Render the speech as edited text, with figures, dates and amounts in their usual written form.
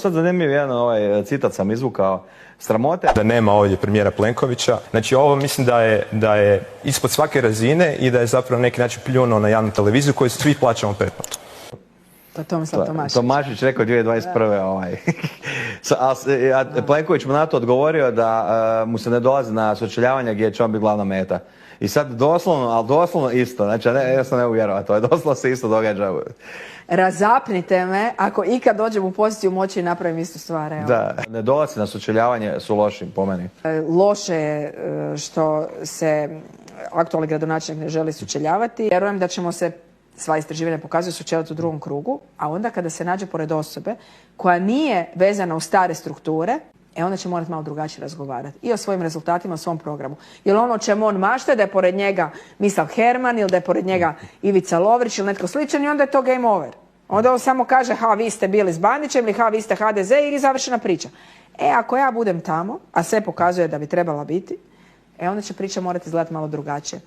sad zanimljiv jedan citat sam izvukao. Sramote da nema ovdje premijera Plenkovića. Znači ovo mislim da je ispod svake razine i da je zapravo na neki način pljunuo na javnu televiziju koju svi plaćamo pretplatu. To je Tomislav Tomašević. Tomašević rekao 2021. Plenković mu na to odgovorio da mu se ne dolazi na sučeljavanja gdje će on biti glavna meta. I sad doslovno isto, znači ja sam ne uvjerovao, to je doslovno se isto događa. Razapnite me ako ikad dođem u poziciju moći i napravim istu stvar. Evo. Da, ne dolazi na sučeljavanje su loši po meni. Loše je što se aktualni gradonačelnik ne želi sučeljavati. Vjerujem da ćemo se, sva istraživanja pokazuju, sučeljavati u drugom krugu, a onda kada se nađe pored osobe koja nije vezana u stare strukture, onda će morati malo drugačije razgovarati i o svojim rezultatima, o svom programu. Jer ono o čemu on mašta da je pored njega Mislav Herman ili da je pored njega Ivica Lovrić ili netko sličan i onda je to game over. Onda on samo kaže vi ste bili s Bandićem ili vi ste HDZ i završena priča. Ako ja budem tamo, a sve pokazuje da bi trebala biti, onda će priča morati izgledati malo drugačije.